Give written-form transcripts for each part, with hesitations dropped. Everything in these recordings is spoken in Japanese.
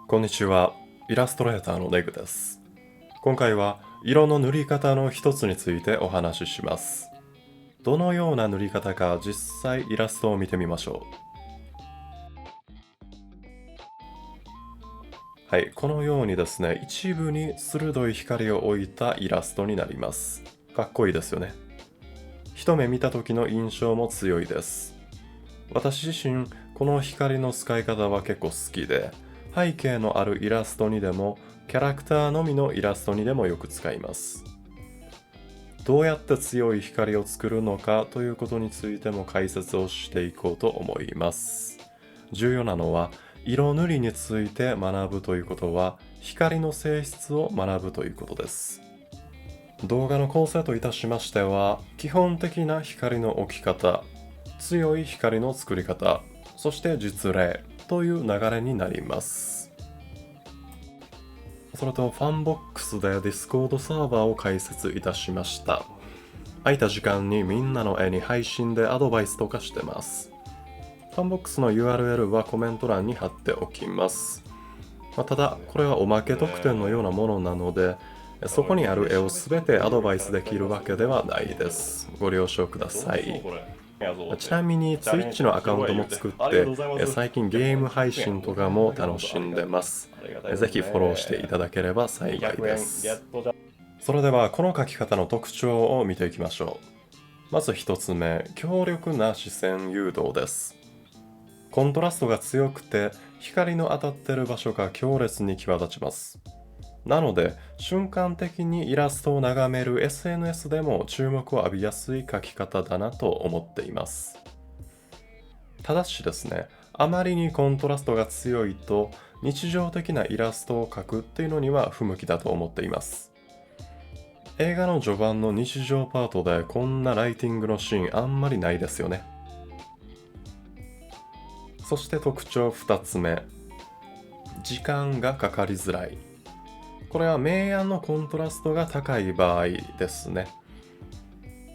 こんにちは。イラストレーターのネグです。今回は色の塗り方の一つについてお話しします。どのような塗り方か実際イラストを見てみましょう。はい、このようにですね、一部に鋭い光を置いたイラストになります。かっこいいですよね。一目見た時の印象も強いです。私自身、この光の使い方は結構好きで、背景のあるイラストにでも、キャラクターのみのイラストにでもよく使います。どうやって強い光を作るのかということについても解説をしていこうと思います。重要なのは、色塗りについて学ぶということは、光の性質を学ぶということです。動画の構成といたしましては、基本的な光の置き方、強い光の作り方、そして実例という流れになります。それとファンボックスで Discord サーバーを開設いたしました。空いた時間にみんなの絵に配信でアドバイスとかしてます。ファンボックスの URL はコメント欄に貼っておきます。ただ、これはおまけ特典のようなものなので、そこにある絵を全てアドバイスできるわけではないです。ご了承ください。ちなみに Twitch のアカウントも作って、最近ゲーム配信とかも楽しんでます。ぜひフォローしていただければ幸いです。それではこの描き方の特徴を見ていきましょう。まず一つ目、強力な視線誘導です。コントラストが強くて光の当たっている場所が強烈に際立ちます。なので瞬間的にイラストを眺める SNS でも注目を浴びやすい描き方だなと思っています。ただしですね、あまりにコントラストが強いと日常的なイラストを描くっていうのには不向きだと思っています。映画の序盤の日常パートでこんなライティングのシーンあんまりないですよね。そして特徴2つ目、時間がかかりづらい。これは明暗のコントラストが高い場合ですね。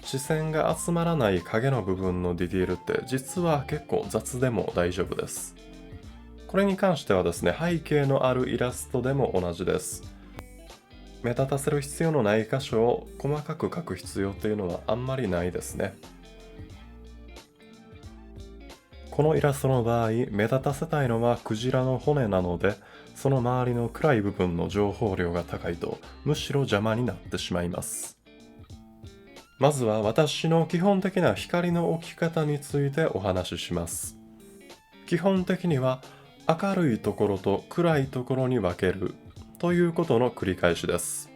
視線が集まらない影の部分のディティールって実は結構雑でも大丈夫です。これに関してはですね、背景のあるイラストでも同じです。目立たせる必要のない箇所を細かく描く必要というのはあんまりないですね。このイラストの場合、目立たせたいのはクジラの骨なので、その周りの暗い部分の情報量が高いと、むしろ邪魔になってしまいます。まずは私の基本的な光の置き方についてお話しします。基本的には明るいところと暗いところに分けるということの繰り返しです。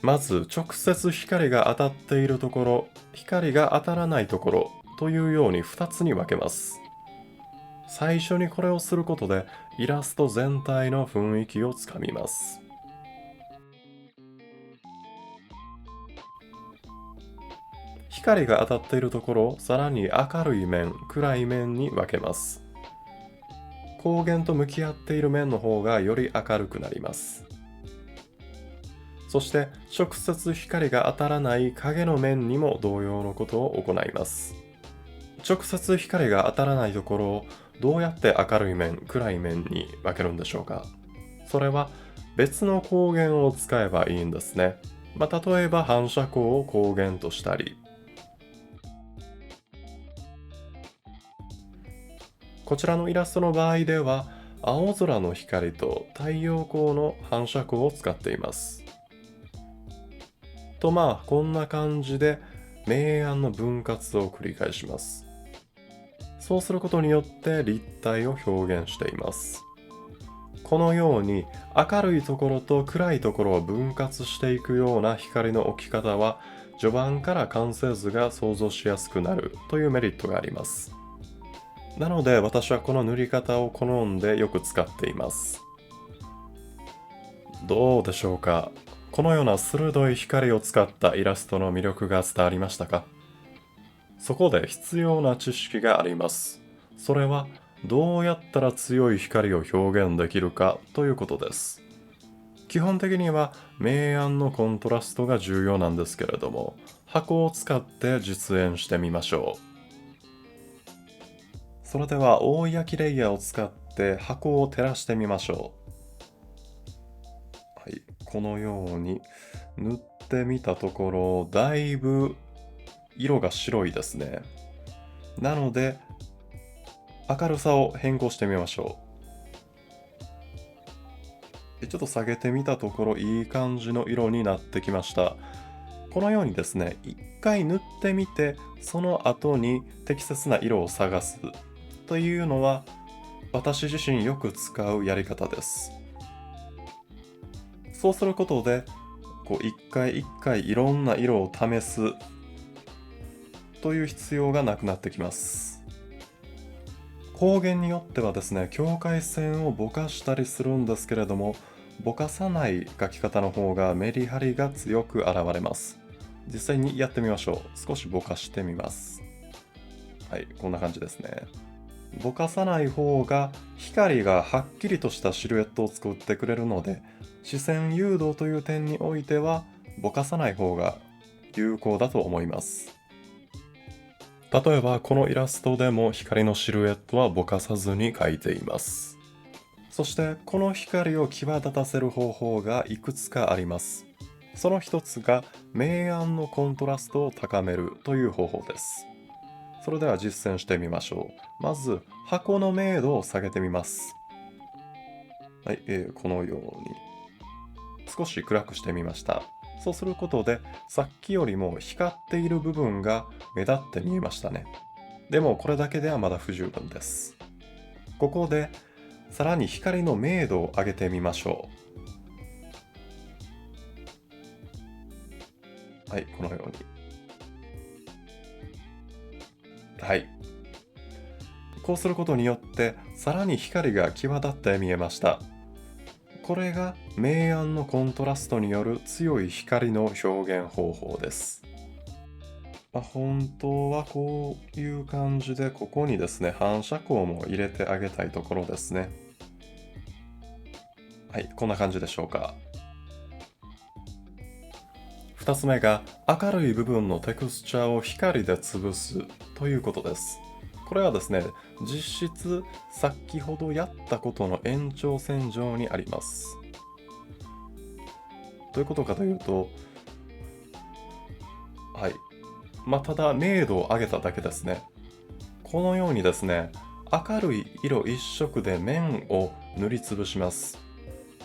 まず直接光が当たっているところ、光が当たらないところというように2つに分けます。最初にこれをすることでイラスト全体の雰囲気をつかみます。光が当たっているところをさらに明るい面、暗い面に分けます。光源と向き合っている面の方がより明るくなります。そして直接光が当たらない影の面にも同様のことを行います。直接光が当たらないところをどうやって明るい面、暗い面に分けるんでしょうか。それは別の光源を使えばいいんですね。例えば反射光を光源としたり、こちらのイラストの場合では青空の光と太陽光の反射光を使っています。こんな感じで明暗の分割を繰り返します。そうすることによって立体を表現しています。このように明るいところと暗いところを分割していくような光の置き方は序盤から完成図が想像しやすくなるというメリットがあります。なので私はこの塗り方を好んでよく使っています。どうでしょうか。このような鋭い光を使ったイラストの魅力が伝わりましたか？そこで必要な知識があります。それはどうやったら強い光を表現できるかということです。基本的には明暗のコントラストが重要なんですけれども、箱を使って実演してみましょう。それでは覆い焼きレイヤーを使って箱を照らしてみましょう。はい、このように塗ってみたところ、だいぶ色が白いですね。なので明るさを変更してみましょう。ちょっと下げてみたところ、いい感じの色になってきました。このようにですね、一回塗ってみて、その後に適切な色を探すというのは、私自身よく使うやり方です。そうすることで、一回一回いろんな色を試すという必要がなくなってきます。光源によってはですね、境界線をぼかしたりするんですけれども、ぼかさない描き方の方がメリハリが強く現れます。実際にやってみましょう。少しぼかしてみます。はい、こんな感じですね。ぼかさない方が光がはっきりとしたシルエットを作ってくれるので、視線誘導という点においてはぼかさない方が有効だと思います。例えばこのイラストでも光のシルエットはぼかさずに描いています。そしてこの光を際立たせる方法がいくつかあります。その一つが明暗のコントラストを高めるという方法です。それでは実践してみましょう。まず箱の明度を下げてみます。はい、このように少し暗くしてみました。そうすることでさっきよりも光っている部分が目立って見えましたね。でもこれだけではまだ不十分です。ここでさらに光の明度を上げてみましょう。はい、このように。はい。こうすることによってさらに光が際立って見えました。これが明暗のコントラストによる強い光の表現方法です。本当はこういう感じでここにですね、反射光も入れてあげたいところですね。はい、こんな感じでしょうか。2つ目が明るい部分のテクスチャーを光で潰すということです。これはですね、実質先ほどやったことの延長線上にあります。どういうことかというと、はい。ただ明度を上げただけですね。このようにですね、明るい色一色で面を塗りつぶします。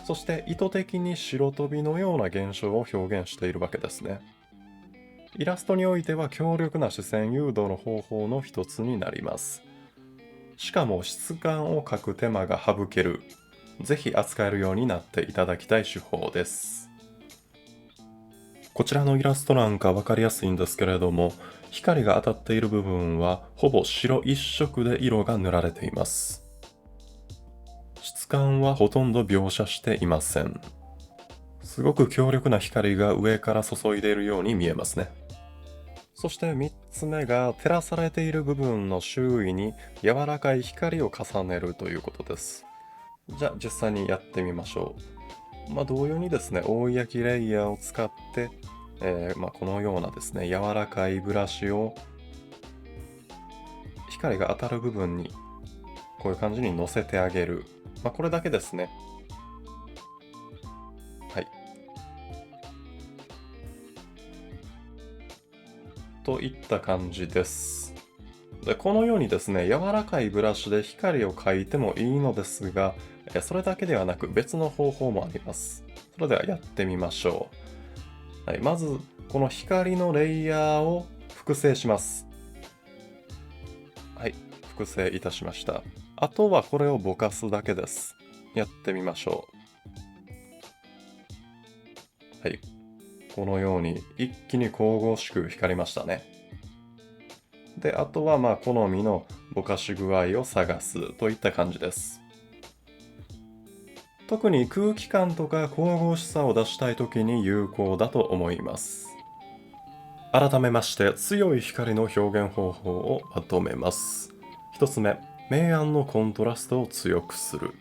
そして意図的に白飛びのような現象を表現しているわけですね。イラストにおいては強力な視線誘導の方法の一つになります。しかも質感を描く手間が省ける。ぜひ扱えるようになっていただきたい手法です。こちらのイラストなんか分かりやすいんですけれども、光が当たっている部分はほぼ白一色で色が塗られています。質感はほとんど描写していません。すごく強力な光が上から注いでいるように見えますね。そして3つ目が照らされている部分の周囲に柔らかい光を重ねるということです。じゃあ実際にやってみましょう。同様にですね、覆い焼きレイヤーを使って、このようなですね、柔らかいブラシを光が当たる部分にこういう感じに乗せてあげる。これだけですね。はい。といった感じです。で、このようにですね、柔らかいブラシで光を描いてもいいのですが、それだけではなく別の方法もあります。それではやってみましょう。はい、まず、この光のレイヤーを複製します。はい、複製いたしました。あとはこれをぼかすだけです。やってみましょう。はい。このように一気に神々しく光りましたね。で、あとは好みのぼかし具合を探すといった感じです。特に空気感とか神々しさを出したい時に有効だと思います。改めまして強い光の表現方法をまとめます。1つ目、明暗のコントラストを強くする。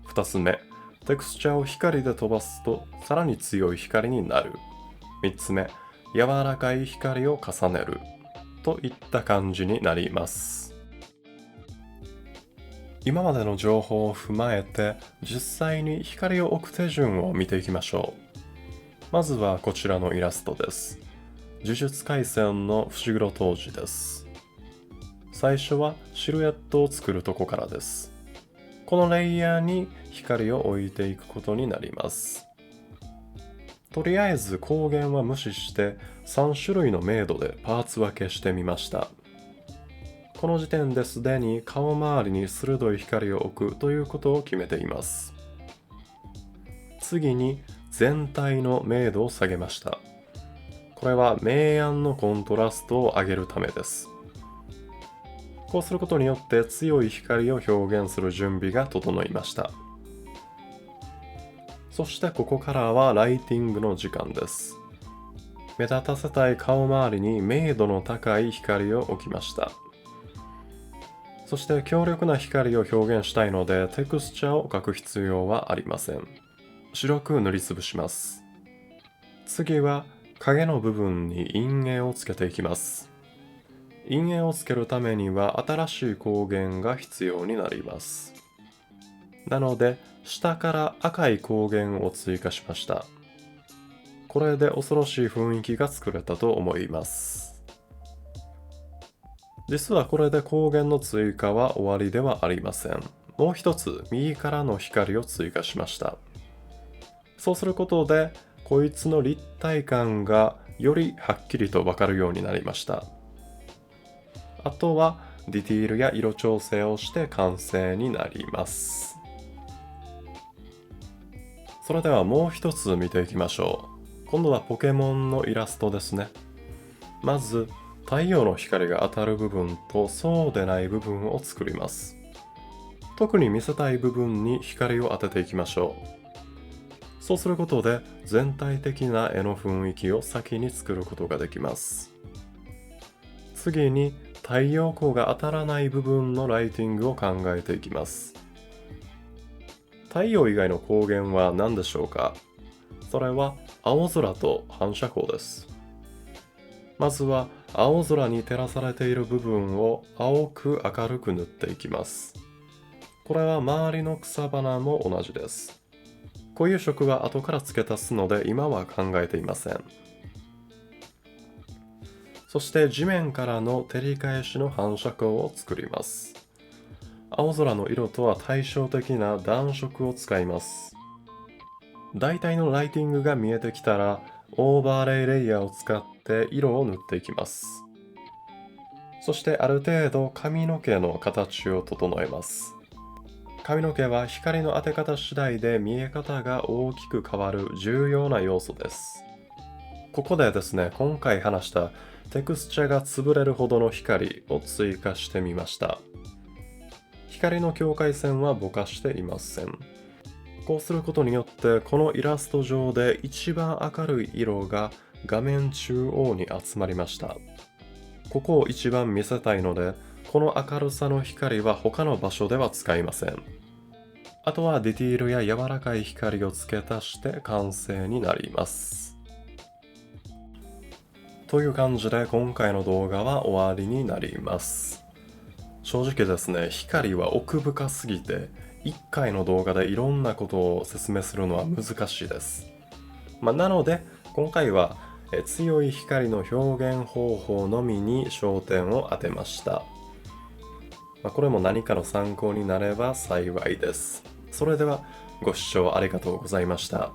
2つ目、テクスチャーを光で飛ばすとさらに強い光になる。3つ目、柔らかい光を重ねるといった感じになります。今までの情報を踏まえて実際に光を置く手順を見ていきましょう。まずはこちらのイラストです。呪術廻戦の伏黒透次です。最初はシルエットを作るとこからです。このレイヤーに光を置いていくことになります。とりあえず光源は無視して3種類の明度でパーツ分けしてみました。この時点ですでに顔周りに鋭い光を置くということを決めています。次に全体の明度を下げました。これは明暗のコントラストを上げるためです。こうすることによって強い光を表現する準備が整いました。そしてここからはライティングの時間です。目立たせたい顔周りに明度の高い光を置きました。そして強力な光を表現したいのでテクスチャを描く必要はありません。白く塗りつぶします。次は影の部分に陰影をつけていきます。陰影をつけるためには新しい光源が必要になります。なので下から赤い光源を追加しました。これで恐ろしい雰囲気が作れたと思います。実はこれで光源の追加は終わりではありません。もう一つ右からの光を追加しました。そうすることでこいつの立体感がよりはっきりとわかるようになりました。あとはディティールや色調整をして完成になります。それではもう一つ見ていきましょう。今度はポケモンのイラストですね。まず太陽の光が当たる部分とそうでない部分を作ります。特に見せたい部分に光を当てていきましょう。そうすることで全体的な絵の雰囲気を先に作ることができます。次に太陽光が当たらない部分のライティングを考えていきます。太陽以外の光源は何でしょうか？それは青空と反射光です。まずは青空に照らされている部分を青く明るく塗っていきます。これは周りの草花も同じです。固有色は後から付け足すので今は考えていません。そして地面からの照り返しの反射光を作ります。青空の色とは対照的な暖色を使います。大体のライティングが見えてきたらオーバーレイレイヤーを使って色を塗っていきます。そしてある程度髪の毛の形を整えます。髪の毛は光の当て方次第で見え方が大きく変わる重要な要素です。ここでですね、今回話したテクスチャが潰れるほどの光を追加してみました。光の境界線はぼかしていません。こうすることによってこのイラスト上で一番明るい色が画面中央に集まりました。ここを一番見せたいのでこの明るさの光は他の場所では使いません。あとはディティールや柔らかい光を付け足して完成になります。という感じで今回の動画は終わりになります。正直ですね、光は奥深すぎて1回の動画でいろんなことを説明するのは難しいです。なので今回は強い光の表現方法のみに焦点を当てました。これも何かの参考になれば幸いです。それではご視聴ありがとうございました。